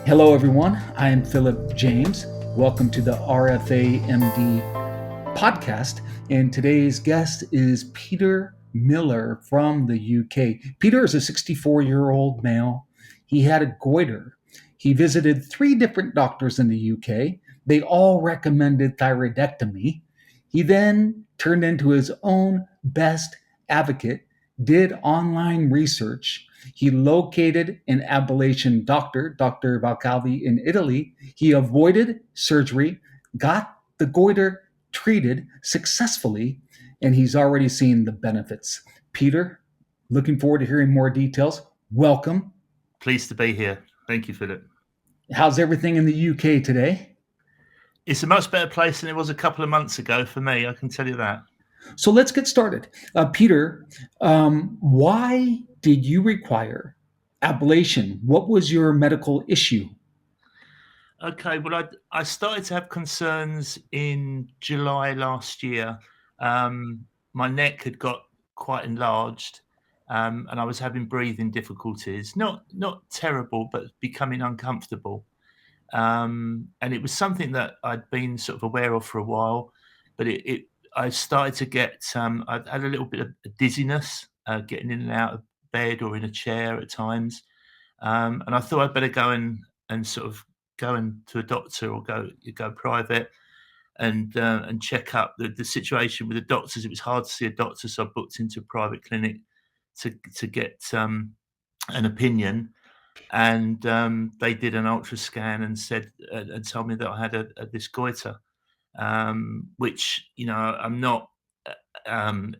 Hello, everyone. I am Philip James. Welcome to the RFAMD podcast. And today's guest is Peter Miller from the UK. Peter is a 64-year-old male. He had a goiter. He visited 3 different doctors in the UK. They all recommended thyroidectomy. He then turned into his own best advocate, did online research. He located an ablation doctor, Dr. Valcavi in Italy. He avoided surgery, got the goiter treated successfully, and he's already seen the benefits. Peter, looking forward to hearing more details. Welcome. Pleased to be here. Thank you, Philip. How's everything in the UK today? It's a much better place than it was a couple of months ago for me, I can tell you that. So let's get started. Peter, why did you require ablation? What was your medical issue? Okay, well, I started to have concerns in July last year. My neck had got quite enlarged, and I was having breathing difficulties. Not terrible, but becoming uncomfortable. And it was something that I'd been sort of aware of for a while, but I started to get, I'd had a little bit of dizziness, getting in and out of bed or in a chair at times. And I thought I'd better go and sort of go to a doctor or go private and check up the situation with the doctors. It was hard to see a doctor, so I booked into a private clinic to get an opinion. And they did an ultra scan and said and told me that I had this goiter, which I'm not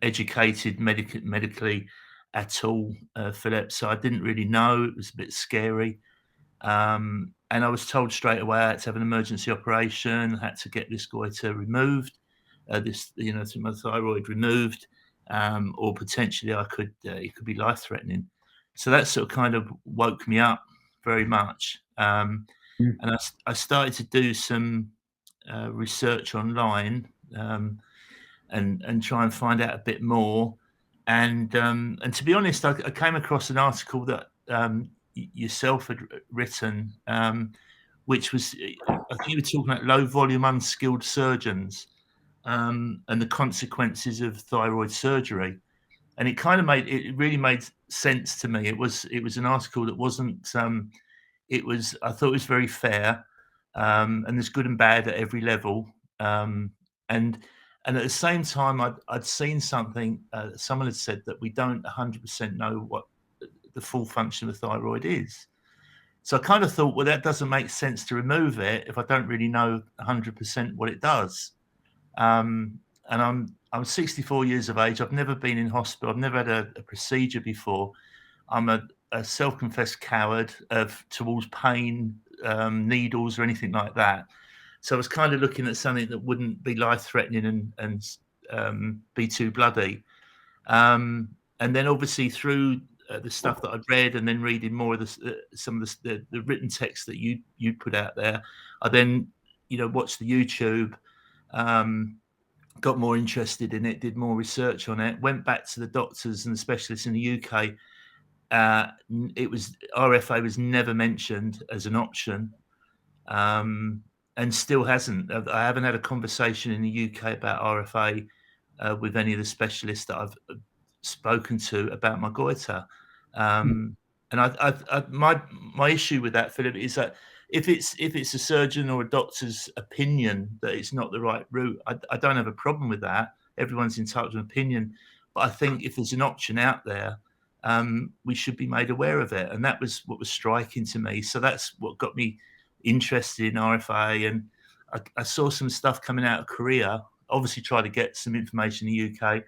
educated medically at all, Philip. So I didn't really know. It was a bit scary, and I was told straight away I had to have an emergency operation. I had to get this goiter removed, to my thyroid removed, or potentially it could be life threatening. So that sort of kind of woke me up very much. And I started to do some research online and try and find out a bit more. And to be honest, I came across an article that yourself had written, which was, I think you were talking about low volume unskilled surgeons and the consequences of thyroid surgery. And it really made sense to me. It was an article that wasn't. I thought it was very fair, and there's good and bad at every level. And at the same time, I'd seen something. Someone had said that we don't 100% know what the full function of the thyroid is. So I kind of thought, well, that doesn't make sense to remove it if I don't really know 100% what it does. And I'm 64 years of age. I've never been in hospital. I've never had a procedure before. I'm a self-confessed coward towards pain, needles, or anything like that. So I was kind of looking at something that wouldn't be life-threatening and be too bloody. And then obviously through the stuff that I'd read, and then reading more of some of the written text that you put out there, I then watched the YouTube. Got more interested in it, did more research on it, went back to the doctors and the specialists in the UK. RFA was never mentioned as an option, and still hasn't. I haven't had a conversation in the UK about RFA with any of the specialists that I've spoken to about my goiter. And my issue with that, Philip, is that if it's a surgeon or a doctor's opinion that it's not the right route, I don't have a problem with that. Everyone's entitled to an opinion, but I think if there's an option out there, we should be made aware of it. And that was what was striking to me. So that's what got me interested in RFA. And I saw some stuff coming out of Korea. Obviously, tried to get some information in the UK.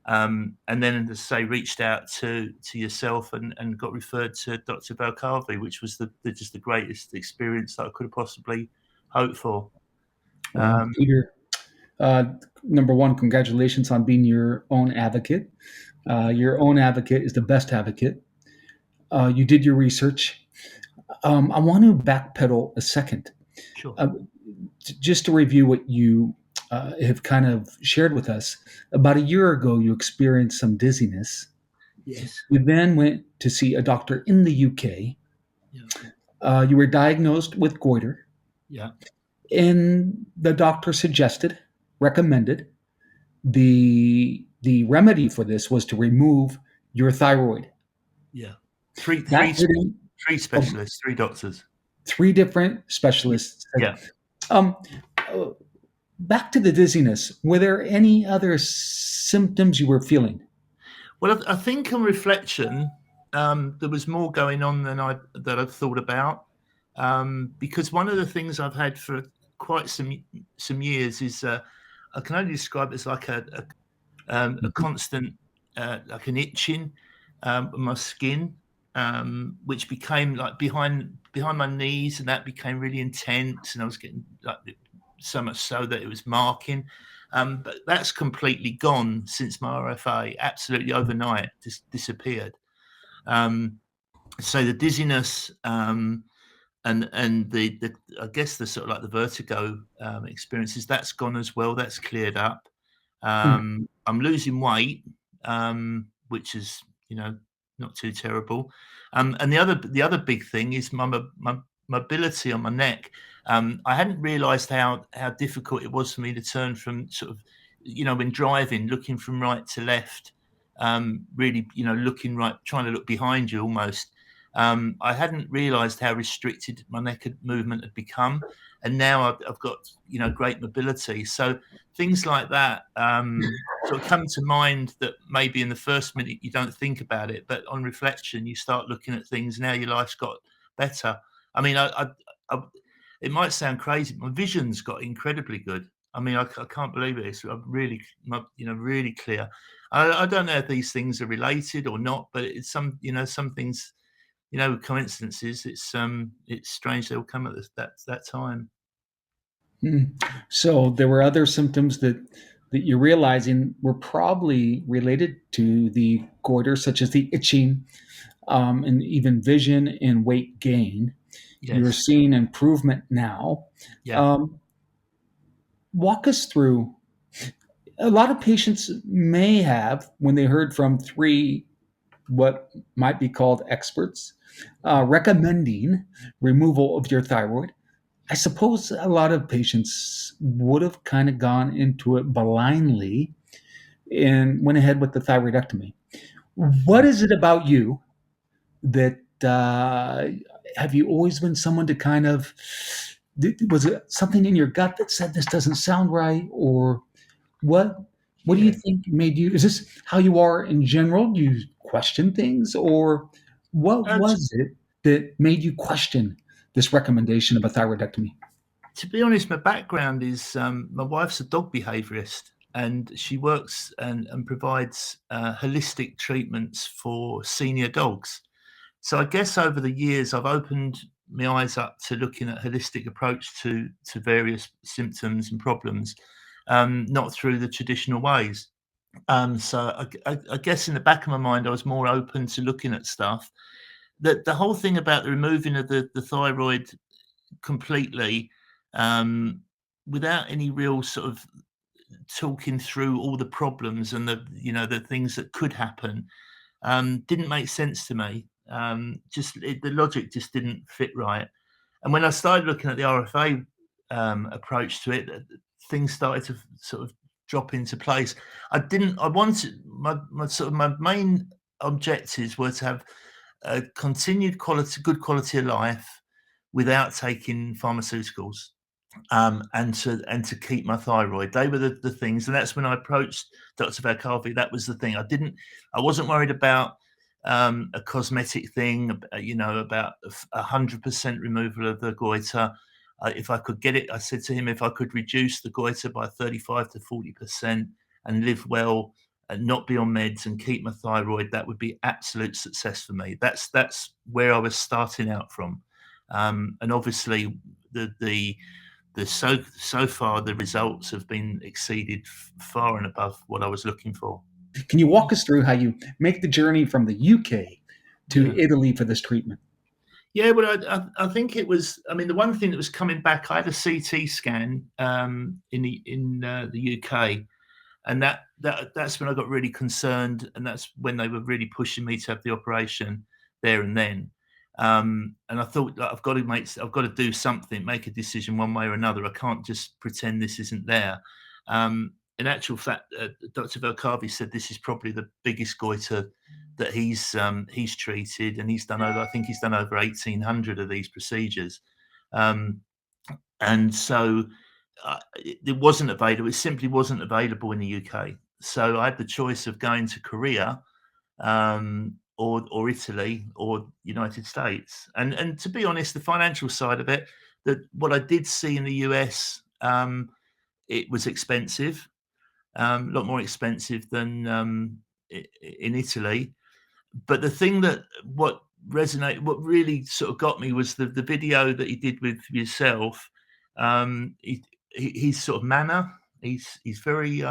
And then, as I say, reached out to yourself and got referred to Dr. Valcavi, which was just the greatest experience that I could have possibly hoped for. Peter, number one, congratulations on being your own advocate. Your own advocate is the best advocate. You did your research. I want to backpedal a second. Sure. Just to review what you have kind of shared with us. About a year ago, you experienced some dizziness. Yes. You then went to see a doctor in the UK. Yeah. You were diagnosed with goiter, Yeah. and the doctor suggested, recommended the remedy for this was to remove your thyroid. Yeah. Three That three didn't. three Oh, specialists, three doctors. three different Yeah. specialists said. Yeah. Um, uh, Back to the dizziness. Were there any other symptoms you were feeling? Well, I think on reflection, there was more going on than I'd thought about, because one of the things I've had for quite some years is, I can only describe it as like a Mhm. constant, like an itching, on my skin, which became like behind my knees, and that became really intense, and I was getting like so much so that it was marking. But that's completely gone since my RFA, absolutely overnight, just disappeared. Um, so the dizziness, and the I guess the sort of like the vertigo experiences, that's gone as well. That's cleared up. Mm. I'm losing weight, which is, you know, not too terrible. And the other big thing is my mobility on my neck. I hadn't realised how difficult it was for me to turn from sort of, you know, when driving, looking from right to left, really, you know, looking right, trying to look behind you almost. I hadn't realised how restricted my movement had become, and now I've got, you know, great mobility. So things like that sort of come to mind that maybe in the first minute you don't think about it, but on reflection you start looking at things. Now your life's got better. I mean, I it might sound crazy. My vision's got incredibly good. I mean, I can't believe it. I'm really, you know, really clear. I don't know if these things are related or not, but it's some, you know, some things, you know, coincidences. It's strange they will come at that time. Mm. So there were other symptoms that you're realizing were probably related to the goiter, such as the itching, and even vision and weight gain. You're Yes. seeing improvement now. Yeah. Um, Walk us through. A lot of patients may have, when they heard from three what might be called experts, recommending removal of your thyroid. I suppose a lot of patients would have kind of gone into it blindly and went ahead with the thyroidectomy. What Mm. is it about you that have you always been someone to kind of, was it something in your gut that said this doesn't sound right, or what? What do you Yeah. think made you? Is this how you are in general? Do you question things, or what Uh, was it that made you question this recommendation of a thyroidectomy? To be honest, my background is, my wife's a dog behaviorist, and she works and provides holistic treatments for senior dogs. So I guess over the years, I've opened my eyes up to looking at holistic approach to various symptoms and problems, not through the traditional ways. So I guess in the back of my mind, I was more open to looking at stuff. The whole thing about the removing of the thyroid completely, um, without any real sort of talking through all the problems and the, you know, the things that could happen, didn't make sense to me. The logic just didn't fit right. And when I started looking at the RFA approach to it, things started to sort of drop into place. I wanted my sort of my main objectives were to have a continued good quality of life without taking pharmaceuticals, and to keep my thyroid. They were the things, and that's when I approached Dr. Valcavi. That was the thing. I wasn't worried about a cosmetic thing, you know, about 100% removal of the goiter. If I could get it, I said to him, if I could reduce the goiter by 35 to 40% and live well and not be on meds and keep my thyroid, that would be absolute success for me. That's where I was starting out from. And obviously, so far the results have been exceeded far and above what I was looking for. Can you walk us through how you make the journey from the UK to Yeah. Italy for this treatment? Yeah, well, I think it was. I mean, the one thing that was coming back, I had a CT scan in the UK, and that's when I got really concerned, and that's when they were really pushing me to have the operation there and then. And I thought I've got to do something, make a decision one way or another. I can't just pretend this isn't there. In actual fact, Dr. Valcavi said this is probably the biggest goiter that he's treated, and I think he's done over 1,800 of these procedures. Um, and so it wasn't available. It simply wasn't available in the UK. So I had the choice of going to Korea, or Italy or United States. And to be honest, the financial side of it, that what I did see in the US, it was expensive, a lot more expensive than in Italy. But the thing what really sort of got me was the video that he did with yourself. Um, he, he's sort of manner. He's very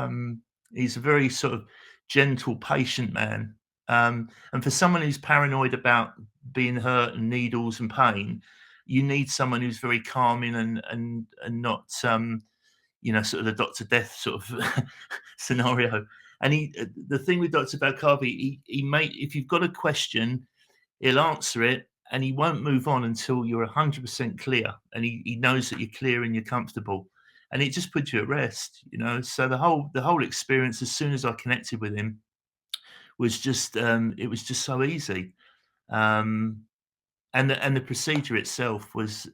he's a very sort of gentle, patient man. And for someone who's paranoid about being hurt and needles and pain, you need someone who's very calming and not sort of the Doctor Death sort of scenario. And the thing with Dr. Valcavi, he made if you've got a question, he'll answer it and he won't move on until you're 100% clear, and he knows that you're clear and you're comfortable, and it just puts you at rest. So the whole experience, as soon as I connected with him, was just it was just so easy. Um, and the procedure itself was,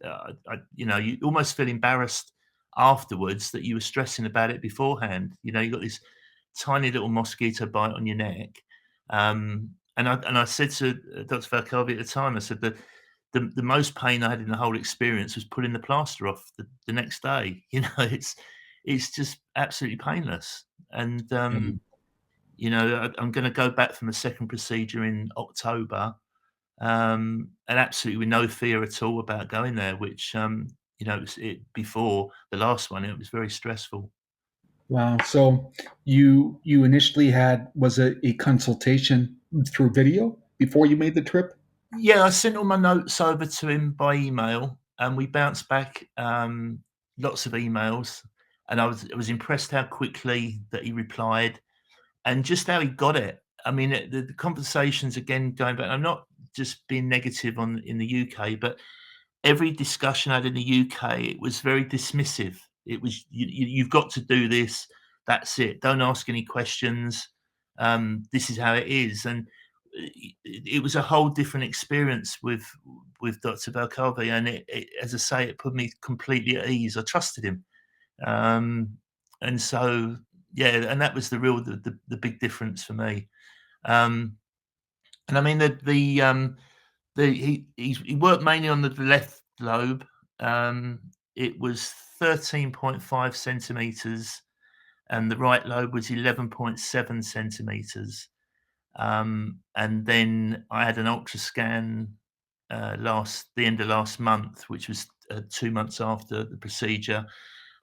you almost feel embarrassed afterwards that you were stressing about it beforehand. You got this tiny little mosquito bite on your neck. And I said to Dr. Valcavi at the time, I said that the most pain I had in the whole experience was pulling the plaster off the next day. It's just absolutely painless. And I'm going to go back from a second procedure in October, and absolutely with no fear at all about going there, which before the last one, it was very stressful. Wow. So you initially had was it a consultation through video before you made the trip? Yeah, I sent all my notes over to him by email, and we bounced back lots of emails, and I was impressed how quickly that he replied and just how he got it. I mean, the conversations again going back. I'm not just being negative in the UK, but every discussion I had in the UK, it was very dismissive. It was you've got to do this. That's it. Don't ask any questions. This is how it is, and it was a whole different experience with Dr. Valcavi, and as I say, it put me completely at ease. I trusted him, and so yeah, and that was the big difference for me. Um, and I mean he worked mainly on the left lobe. Um, it was 13.5 centimeters, and the right lobe was 11.7 centimeters. And then I had an ultrascan the end of last month, which was 2 months after the procedure.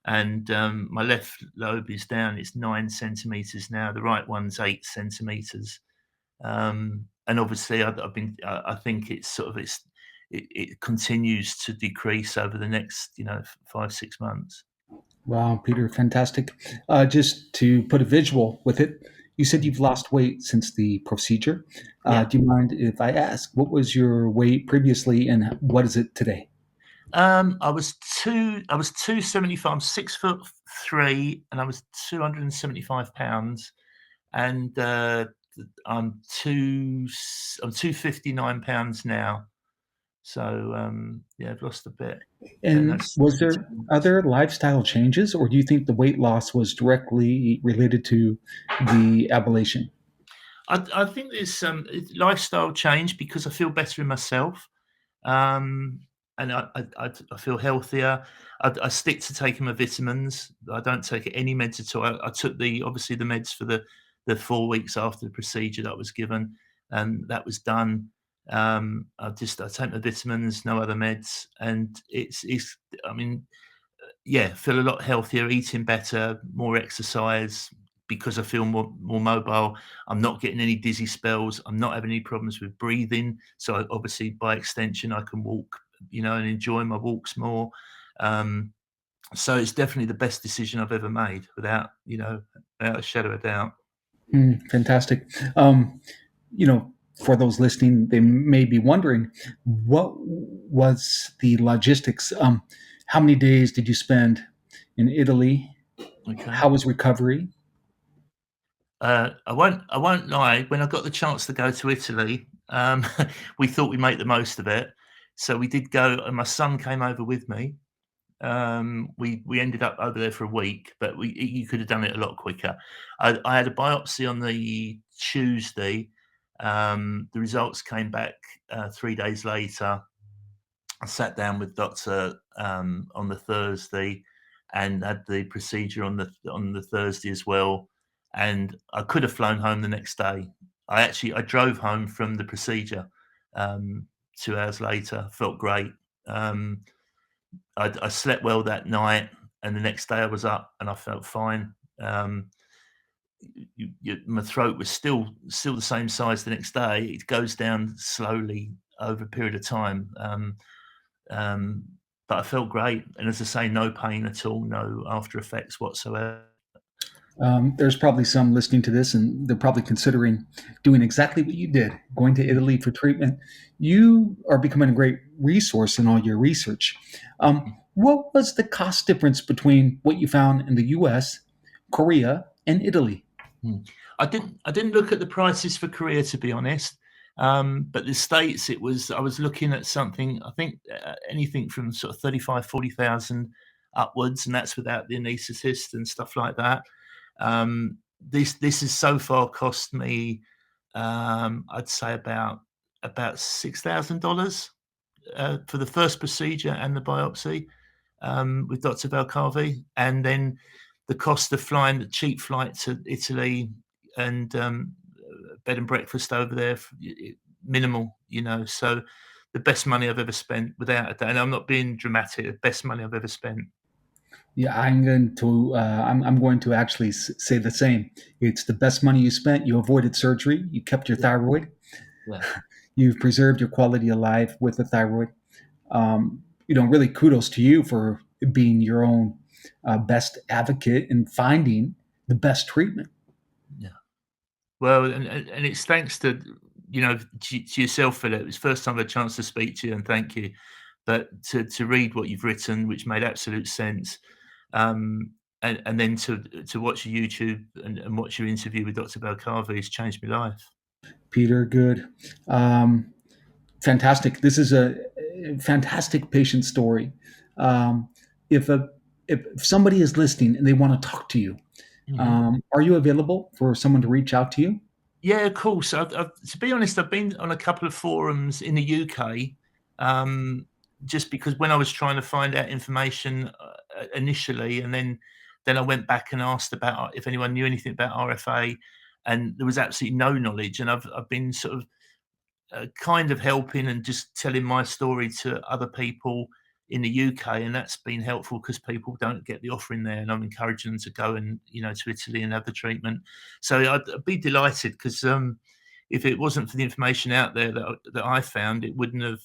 And my left lobe is down; it's 9 centimeters now. The right one's 8 centimeters. And obviously, I think it continues to decrease over the next 5-6 months. Wow, Peter, fantastic. Just to put a visual with it, you said you've lost weight since the procedure. Yeah. Do you mind if I ask what was your weight previously and what is it today? I was 275. I'm 6'3", and I was 275 pounds, and I'm 259 pounds now. So yeah, I've lost a bit, and And that's was in there 2 months. other lifestyle changes, or do you think the weight loss was directly related to the ablation? I think there's some lifestyle change because I feel better in myself. Um, and I feel healthier. I stick to taking my vitamins. I don't take any meds at all. I took obviously the meds for the 4 weeks after the procedure that was given, and that was done. I take my vitamins, no other meds, and it's. I mean, yeah, feel a lot healthier, eating better, more exercise because I feel more mobile. I'm not getting any dizzy spells. I'm not having any problems with breathing. So obviously, by extension, I can walk, and enjoy my walks more. Um, so it's definitely the best decision I've ever made, without a shadow of doubt. Fantastic. Um, you know, for those listening, they may be wondering, what was the logistics? How many days did you spend in Italy? Okay. How was recovery? I won't lie. When I got the chance to go to Italy, we thought we'd make the most of it. So we did go, and my son came over with me. We ended up over there for a week, but you could have done it a lot quicker. I had a biopsy on the Tuesday. The results came back 3 days later. I sat down with doctor on the Thursday and had the procedure on the Thursday as well. And I could have flown home the next day. I drove home from the procedure 2 hours later. Felt great. Um, I slept well that night, and the next day I was up and I felt fine. Um, my throat was still the same size the next day. It goes down slowly over a period of time. Um, but I felt great, and as I say, no pain at all, no after effects whatsoever. There's probably some listening to this, and they're probably considering doing exactly what you did, going to Mm, Italy for treatment. You are becoming a great resource in all your research. What was the cost difference between what you found in the U.S., Korea, and Italy? mm. I didn't look at the prices for Korea, to be honest. But the States, I was looking at something, I think anything from sort of 35, 40,000 upwards, and that's without the anaesthetist and stuff like that. This has so far cost me, I'd say about $6,000 for the first procedure and the biopsy with Dr. Valcavi, and then the cost of flying the cheap flight to Italy and bed and breakfast over there, minimal, So the best money I've ever spent, without a doubt. And I'm not being dramatic. The best money I've ever spent. Yeah, I'm going to actually say the same. It's the best money you spent. You avoided surgery. You kept your Yeah, thyroid. yeah, You've preserved your quality of life with the thyroid. Really kudos to you for being your own best advocate and finding the best treatment. yeah. Well, and it's thanks to to yourself, Philip. It's the first time I had a chance to speak to you, and thank you. But to read what you've written, which made absolute sense, um, and then to watch your YouTube and watch your interview with Dr. Belcavi has changed my life. Peter, good. Fantastic. This is a fantastic patient story. Um, if a if somebody is listening and they want to talk to you, Mhm. are you available for someone to reach out to you? Yeah, of course. To be honest, I've been on a couple of forums in the UK, um, just because when I was trying to find out information initially, and then I went back and asked about if anyone knew anything about RFA, and there was absolutely no knowledge. And I've been sort of kind of helping and just telling my story to other people in the UK, and that's been helpful because people don't get the offering there, and I'm encouraging them to go and to Italy and have the treatment. So I'd be delighted because if it wasn't for the information out there that I found, it wouldn't have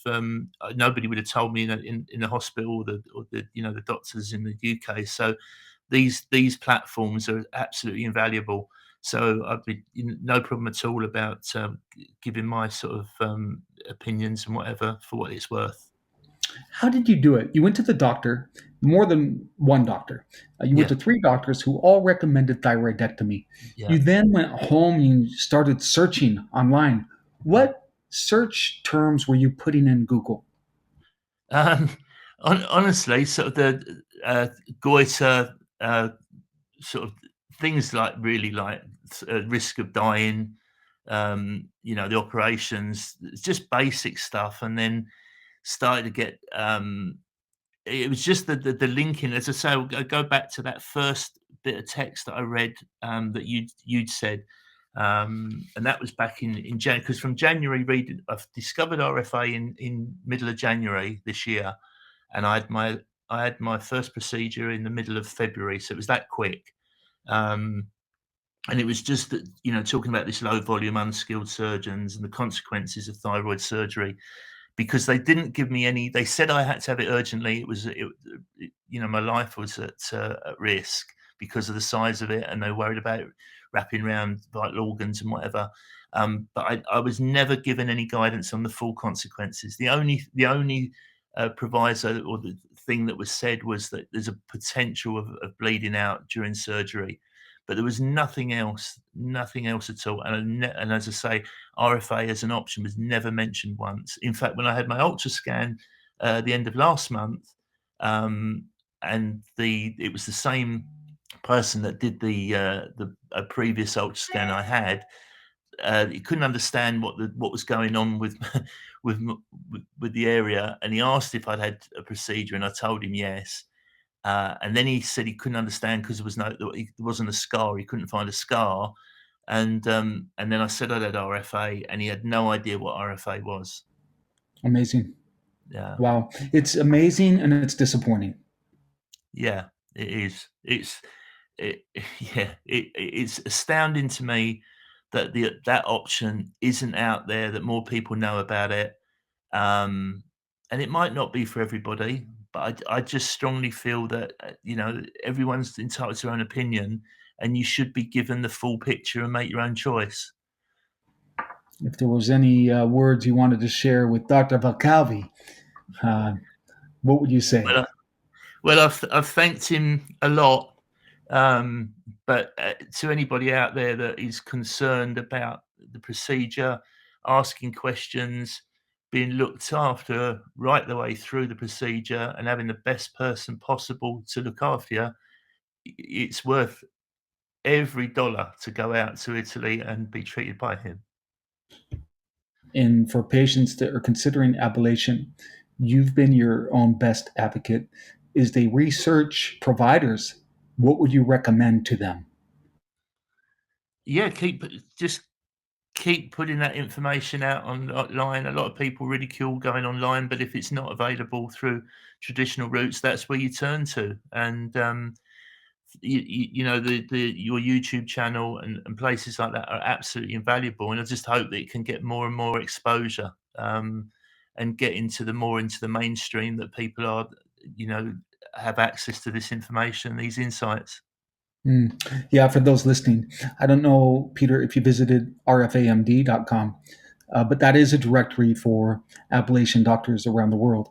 nobody would have told me in the hospital or the the doctors in the UK. So these platforms are absolutely invaluable. So I'd be no problem at all about giving my sort of opinions and whatever for what it's worth. How did you do it? You went to the doctor, more than one doctor. You went Yeah, to three doctors who all recommended thyroidectomy. yeah, You then went home and you started searching online. yeah. What search terms were you putting in Google? Um, honestly, sort of the goiter, sort of things like really like risk of dying, the operations, it's just basic stuff, and then started to get it was just the linking. As I say, I'll go back to that first bit of text that I read that you'd said, and that was back in January. Because from January reading, I've discovered RFA in middle of January this year, and I had my first procedure in the middle of February, so it was that quick. Um, and it was just that, talking about this low volume, unskilled surgeons and the consequences of thyroid surgery, because they didn't give me any. They said I had to have it urgently. My life was at risk because of the size of it, and they worried about it wrapping around vital organs and whatever. But I was never given any guidance on the full consequences. The only proviso or the thing that was said was that there's a potential of bleeding out during surgery, but there was nothing else at all. And as I say, RFA as an option was never mentioned once. In fact, when I had my ultrascan the end of last month, and it was the same person that did the previous ultrascan I had. He couldn't understand what was going on with with with the area, and he asked if I'd had a procedure, and I told him yes. And then he said he couldn't understand because there wasn't a scar. He couldn't find a scar, and then I said I'd had RFA, and he had no idea what RFA was. Amazing. Yeah, Wow. It's amazing and it's disappointing. yeah, it is. It's astounding to me that that option isn't out there, that more people know about it. Um, and it might not be for everybody, but I just strongly feel that everyone's entitled to their own opinion, and you should be given the full picture and make your own choice. If there was any words you wanted to share with Dr. Valcavi, uh, what would you say? Well, I've thanked him a lot, but to anybody out there that is concerned about the procedure, asking questions, being looked after right the way through the procedure, and having the best person possible to look after you, it's worth every dollar to go out to Italy and be treated by him. And for patients that are considering ablation, you've been your own best advocate. Is they research providers? What would you recommend to them? Yeah, just keep putting that information out online. A lot of people ridicule going online, but if it's not available through traditional routes, that's where you turn to. And your YouTube channel and places like that are absolutely invaluable. And I just hope that it can get more and more exposure, and get into the mainstream, that people are, have access to this information, these insights. Mm. Yeah, for those listening, I don't know, Peter, if you visited RFAMD.com, but that is a directory for ablation doctors around the world.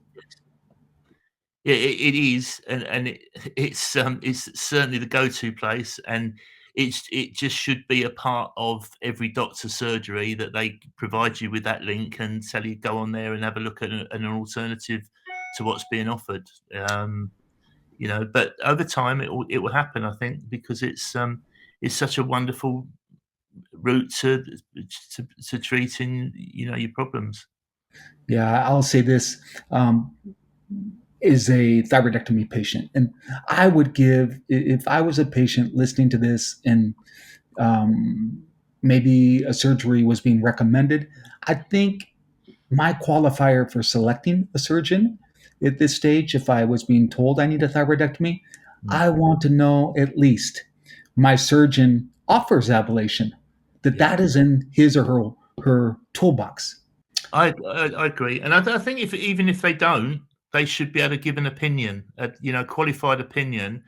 Yeah, it is, and it's certainly the go-to place, and it just should be a part of every doctor's surgery, that they provide you with that link and tell you go on there and have a look at an alternative to what's being offered. But over time it will happen, I think, because it's such a wonderful route to treating your problems. Yeah, I'll say this. Is a thyroidectomy patient. And I would give, if I was a patient listening to this and maybe a surgery was being recommended, I think my qualifier for selecting a surgeon at this stage, if I was being told I need a thyroidectomy, Mm. I want to know at least my surgeon offers ablation, that Yeah. that is in his or her toolbox. I agree, and I think even if they don't, they should be able to give an opinion, qualified opinion,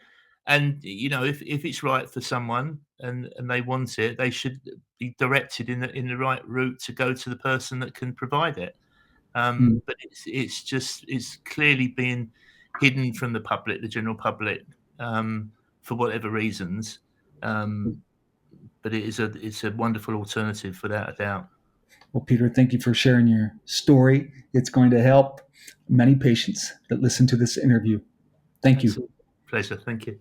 and if it's right for someone and they want it, they should be directed in the right route to go to the person that can provide it. Mm. But it's clearly being hidden from the general public, for whatever reasons. But it's a wonderful alternative, without a doubt. Well, Peter, thank you for sharing your story. It's going to help many patients that listen to this interview. Thank It's you. a pleasure. Thank you.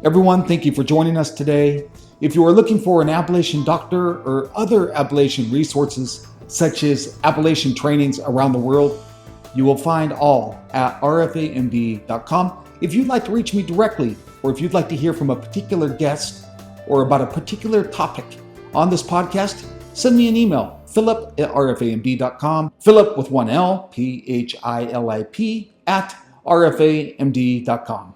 Everyone, thank you for joining us today. If you are looking for an ablation doctor or other ablation resources, such as ablation trainings around the world, you will find all at rfamd.com. If you'd like to reach me directly, or if you'd like to hear from a particular guest or about a particular topic on this podcast, send me an email, philip@rfamd.com, Philip with one L, Philip @rfamd.com.